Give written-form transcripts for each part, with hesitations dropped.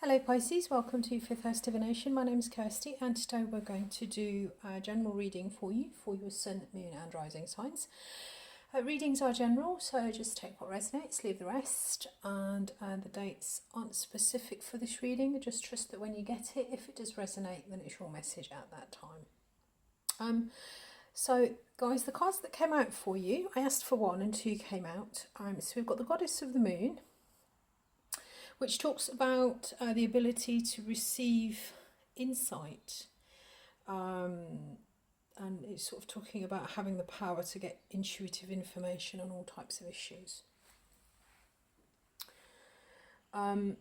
Hello Pisces, welcome to Fifth House Divination. My name is Kirsty and today we're going to do a general reading for you for your Sun, Moon and Rising signs. Readings are general, so just take what resonates, leave the rest, and the dates aren't specific for this reading. Just trust that when you get it, if it does resonate, then it's your message at that time. So guys, the cards that came out for you, I asked for one and two came out. So we've got the Goddess of the Moon, which talks about the ability to receive insight, and it's sort of talking about having the power to get intuitive information on all types of issues. And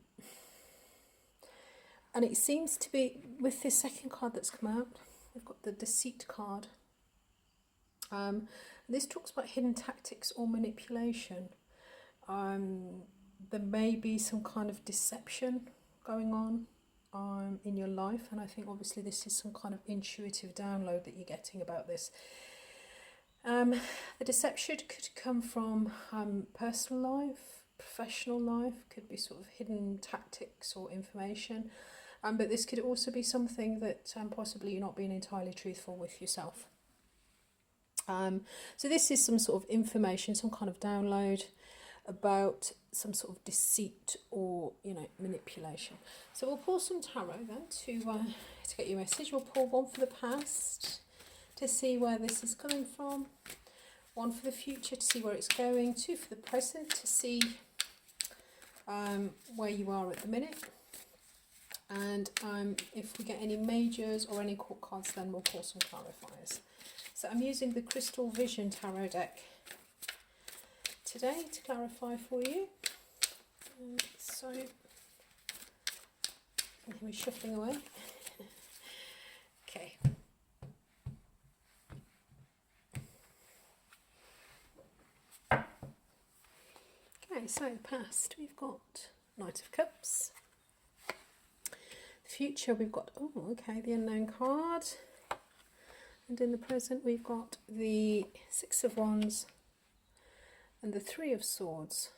it seems to be, with this second card that's come out, we've got the Deceit card. This talks about hidden tactics or manipulation. There may be some kind of deception going on in your life, and I think obviously this is some kind of intuitive download that you're getting about this. The deception could come from personal life, professional life, could be sort of hidden tactics or information, but this could also be something that possibly you're not being entirely truthful with yourself. So this is some sort of information, some kind of download about some sort of deceit or, manipulation. So we'll pull some tarot then to get your message. We'll pull one for the past to see where this is coming from, one for the future to see where it's going, two for the present to see where you are at the minute, and if we get any majors or any court cards, then we'll pull some clarifiers. So I'm using the Crystal Vision Tarot deck today to clarify for you. So we're shuffling away. Okay. Okay, so past we've got Knight of Cups. The future we've got, the Unknown card. And in the present we've got the Six of Wands and the Three of Swords.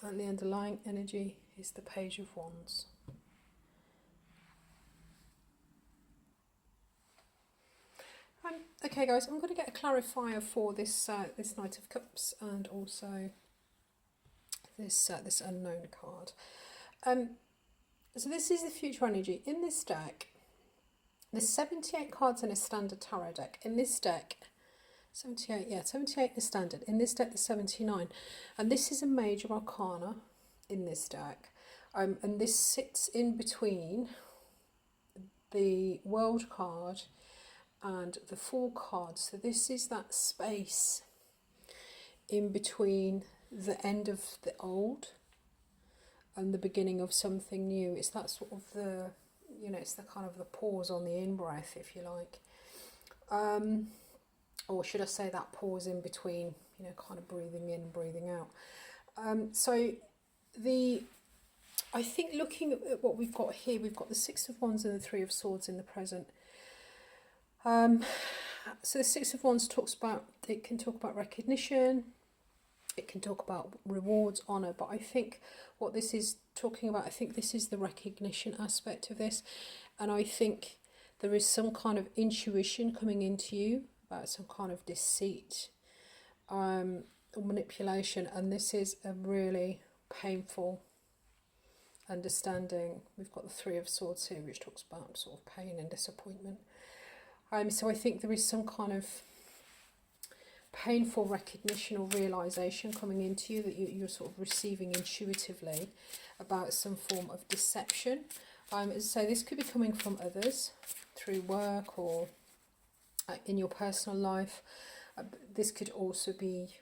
And the underlying energy is the Page of Wands. Okay guys, I'm going to get a clarifier for this this Knight of Cups and also this this Unknown card. So this is the future energy. In this deck, there's 78 cards in a standard tarot deck. In this deck, 78 is standard. In this deck, there's 79. And this is a major arcana in this deck. And this sits in between the World card and the Fool card. So this is that space in between the end of the old and the beginning of something new. It's that sort of the, it's the kind of the pause on the in-breath, if you like. Or should I say that pause in between, kind of breathing in and breathing out. I think looking at what we've got here, we've got the Six of Wands and the Three of Swords in the present. So the Six of Wands can talk about recognition, it can talk about rewards, honour, but I think what this is talking about, I think this is the recognition aspect of this, and I think there is some kind of intuition coming into you about some kind of deceit or manipulation, and this is a really painful understanding. We've got the Three of Swords here, which talks about sort of pain and disappointment. So I think there is some kind of painful recognition or realization coming into you that you're sort of receiving intuitively about some form of deception. So this could be coming from others through work or in your personal life. This could also be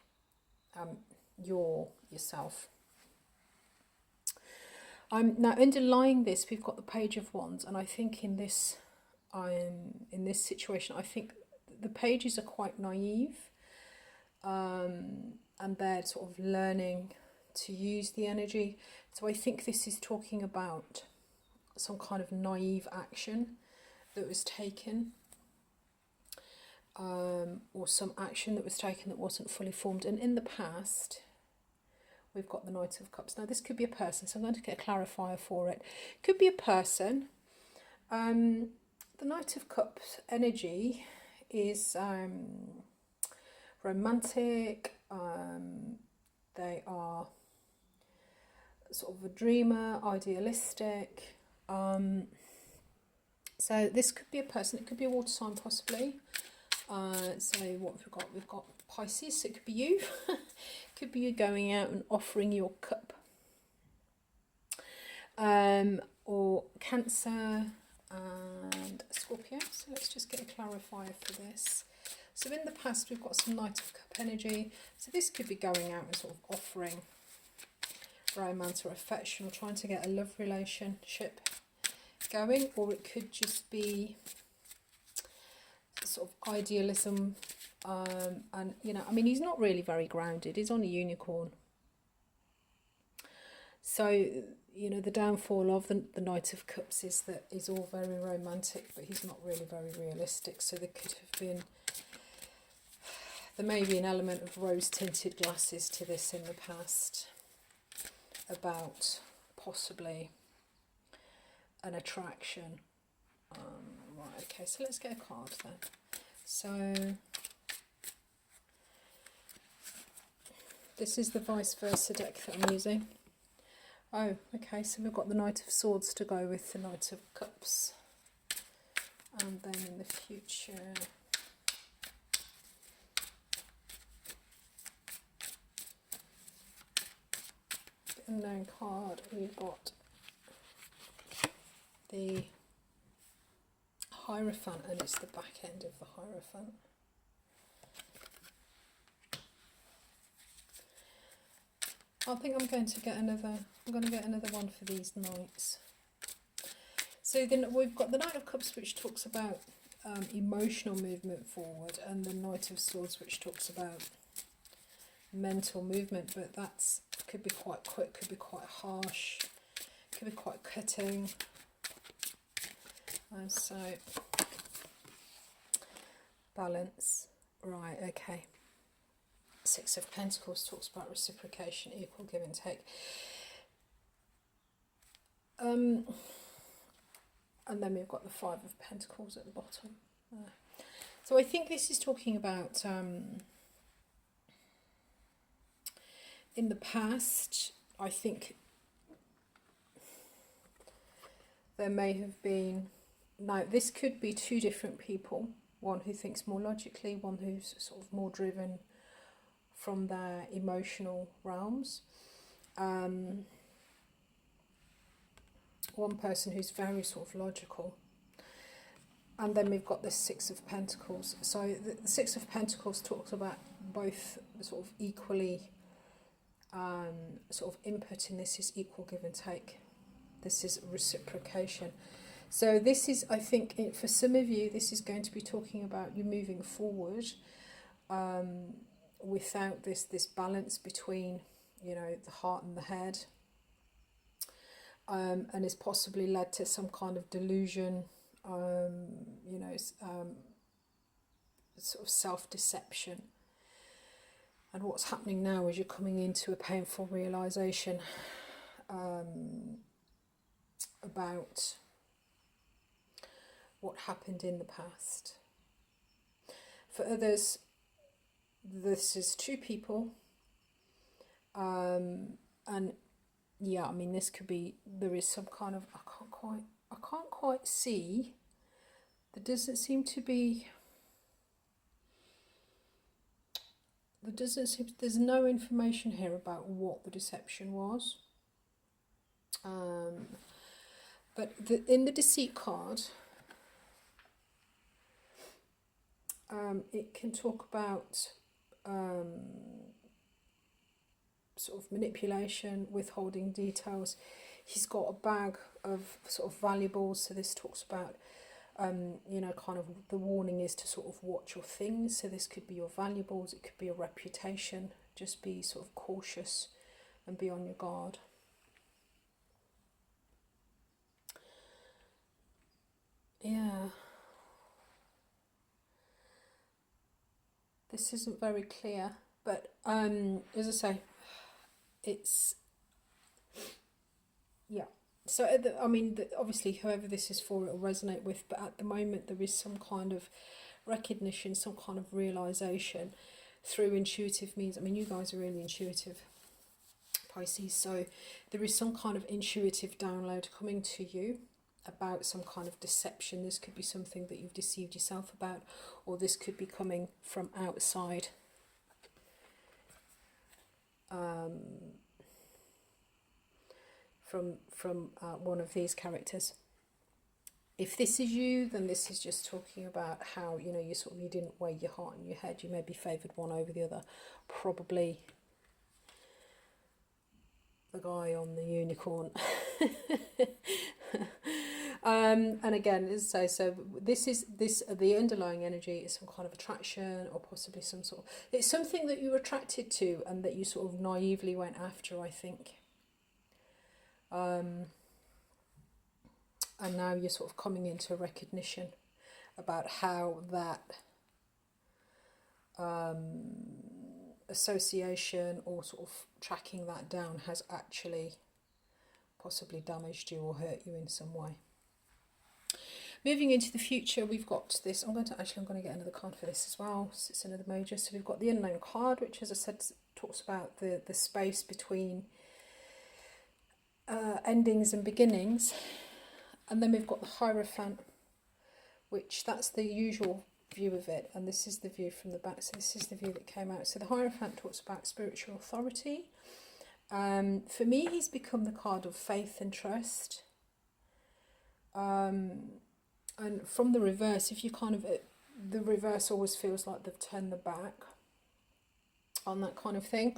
yourself. Now underlying this, we've got the Page of Wands, and I think in this situation, I think the pages are quite naive, and they're sort of learning to use the energy. So I think this is talking about some kind of naive action that was taken, or some action that was taken that wasn't fully formed. And in the past, we've got the Knight of Cups. Now this could be a person, so I'm going to get a clarifier for it. Could be a person. The Knight of Cups energy is romantic. They are sort of a dreamer, idealistic. So this could be a person. It could be a water sign possibly. So what have we got? We've got Pisces, so it could be you. Could be you going out and offering your cup. Or Cancer and Scorpio. So let's just get a clarifier for this. So in the past we've got some Knight of Cup energy. So this could be going out and sort of offering romance or affection, or trying to get a love relationship going, or it could just be sort of idealism, and you know, I mean, he's not really very grounded. He's on a unicorn. So, you know, the downfall of the Knight of Cups is that he's all very romantic, but he's not really very realistic. So there may be an element of rose-tinted glasses to this in the past, about possibly an attraction. Right, okay, so let's get a card then. So this is the vice versa deck that I'm using. Oh, okay, so we've got the Knight of Swords to go with the Knight of Cups. And then in the future, the unknown card, we've got the Hierophant, and it's the back end of the Hierophant. I think I'm going to get another one for these knights. So then we've got the Knight of Cups, which talks about emotional movement forward, and the Knight of Swords, which talks about mental movement, but that's could be quite quick, could be quite harsh, could be quite cutting. And so balance, right, okay. Six of Pentacles talks about reciprocation, equal give and take. And then we've got the Five of Pentacles at the bottom. So I think this is talking about in the past, I think there may have been, now this could be two different people, one who thinks more logically, one who's sort of more driven from their emotional realms. One person who's very sort of logical. And then we've got the Six of Pentacles. So the Six of Pentacles talks about both sort of equally, sort of input in this is equal give and take. This is reciprocation. So this is, I think, for some of you, this is going to be talking about you moving forward without this balance between, you know, the heart and the head. And it's possibly led to some kind of delusion, you know, sort of self-deception. And what's happening now is you're coming into a painful realization about what happened in the past. For others, this is two people, and yeah, I mean, this could be, there is some kind of, I can't quite see, there doesn't seem to be, there's no information here about what the deception was. But in the Deceit card, it can talk about sort of manipulation, withholding details. He's got a bag of sort of valuables, so this talks about, you know, kind of the warning is to sort of watch your things. So this could be your valuables, it could be your reputation. Just be sort of cautious and be on your guard. Yeah. This isn't very clear, but as I say, it's, yeah. So, I mean, obviously, whoever this is for, it'll resonate with, but at the moment, there is some kind of recognition, some kind of realization through intuitive means. I mean, you guys are really intuitive, Pisces, so there is some kind of intuitive download coming to you about some kind of deception. This could be something that you've deceived yourself about, or this could be coming from outside. From one of these characters. If this is you, then this is just talking about how, you know, you didn't weigh your heart and your head. You maybe favoured one over the other. Probably the guy on the unicorn. And again, as I say, so the underlying energy is some kind of attraction, or possibly some sort of, it's something that you're attracted to and that you sort of naively went after, I think. And now you're sort of coming into recognition about how that association, or sort of tracking that down, has actually possibly damaged you or hurt you in some way. Moving into the future, we've got this. I'm going to get another card for this as well. So it's another major. So we've got the Unknown card, which, as I said, talks about the space between endings and beginnings. And then we've got the Hierophant, which that's the usual view of it, and this is the view from the back. So this is the view that came out. So the Hierophant talks about spiritual authority. For me, he's become the card of faith and trust. And from the reverse, if you kind of, the reverse always feels like they've turned the back on that kind of thing.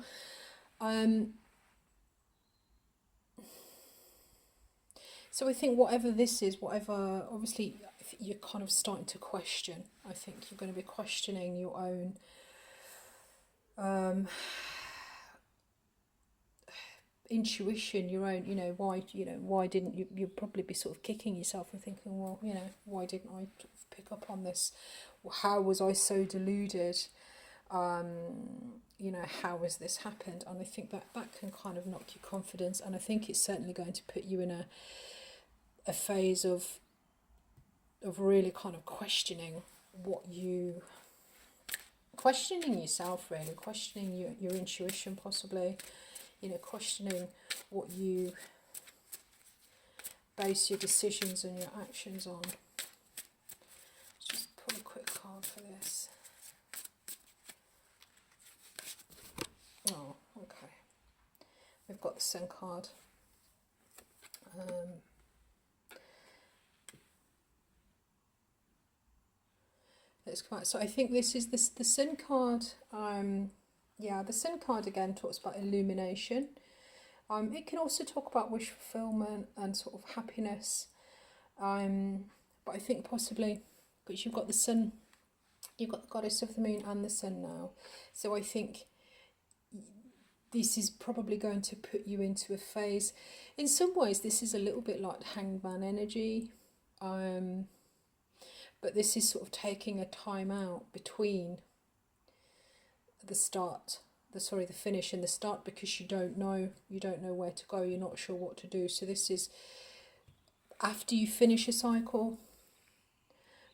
So I think whatever this is, obviously you're kind of starting to question. I think you're going to be questioning your own intuition, your own, why didn't you, you'll probably be sort of kicking yourself and thinking, well, why didn't I pick up on this? How was I so deluded? How has this happened? And I think that can kind of knock your confidence, and I think it's certainly going to put you in a phase of really kind of questioning questioning yourself, really, questioning your intuition, possibly, questioning what you base your decisions and your actions on. Let's just pull a quick card for this. Oh, okay. We've got the Sun card. Let's come out. So I think this is the Sun card. The Sun card again talks about illumination. It can also talk about wish fulfillment and sort of happiness. But I think possibly, because you've got the Sun, you've got the Goddess of the Moon and the Sun now. So I think this is probably going to put you into a phase. In some ways, this is a little bit like Hangman energy. But this is sort of taking a time out between the finish and the start, because you don't know where to go, you're not sure what to do. So this is after you finish a cycle,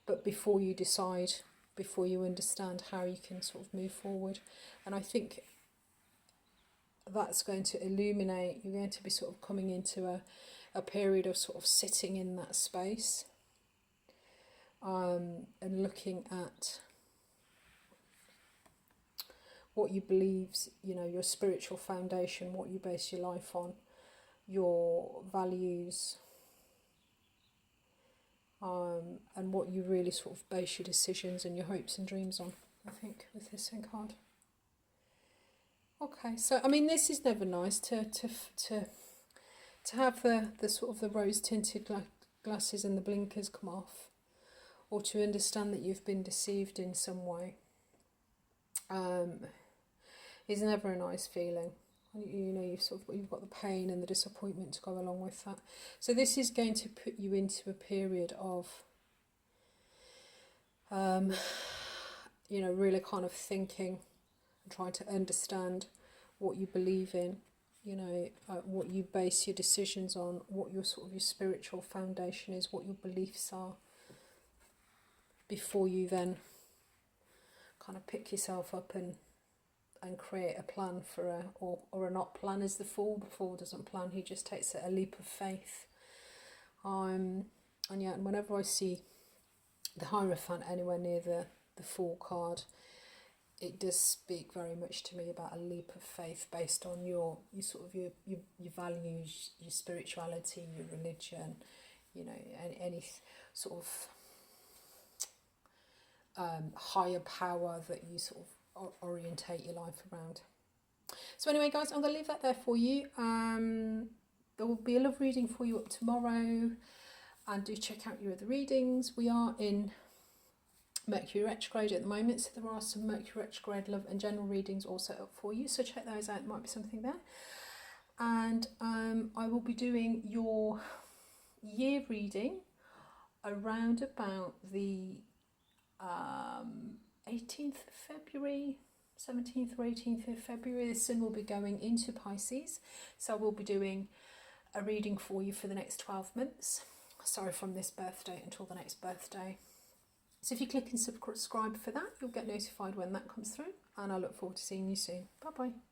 but before you decide, before you understand how you can sort of move forward. And I think that's going to illuminate, you're going to be sort of coming into a period of sort of sitting in that space. And looking at what you believe, your spiritual foundation, what you base your life on, your values, and what you really sort of base your decisions and your hopes and dreams on, I think, with this Sun card. Okay, so I mean, this is never nice to have the sort of the rose tinted glasses and the blinkers come off, or to understand that you've been deceived in some way, is never a nice feeling. You've got the pain and the disappointment to go along with that. So this is going to put you into a period of, really kind of thinking and trying to understand what you believe in, you know, what you base your decisions on, what your sort of your spiritual foundation is, what your beliefs are, before you then kind of pick yourself up and create a plan for or a not plan. Is the Fool. The Fool doesn't plan, he just takes a leap of faith. And yeah, and whenever I see the Hierophant anywhere near the Fool card, it does speak very much to me about a leap of faith based on your sort of your values, your spirituality, your religion, you know, any sort of higher power that you sort of orientate your life around. So anyway, guys, I'm going to leave that there for you. There will be a love reading for you up tomorrow, and do check out your other readings. We are in Mercury retrograde at the moment, so there are some Mercury retrograde love and general readings also up for you, so check those out, there might be something there. And I will be doing your year reading around about the 18th of February, 17th or 18th of February. The sun will be going into Pisces, so I will be doing a reading for you for the next 12 months. Sorry, from this birthday until the next birthday. So if you click and subscribe for that, you'll get notified when that comes through, and I look forward to seeing you soon. Bye bye.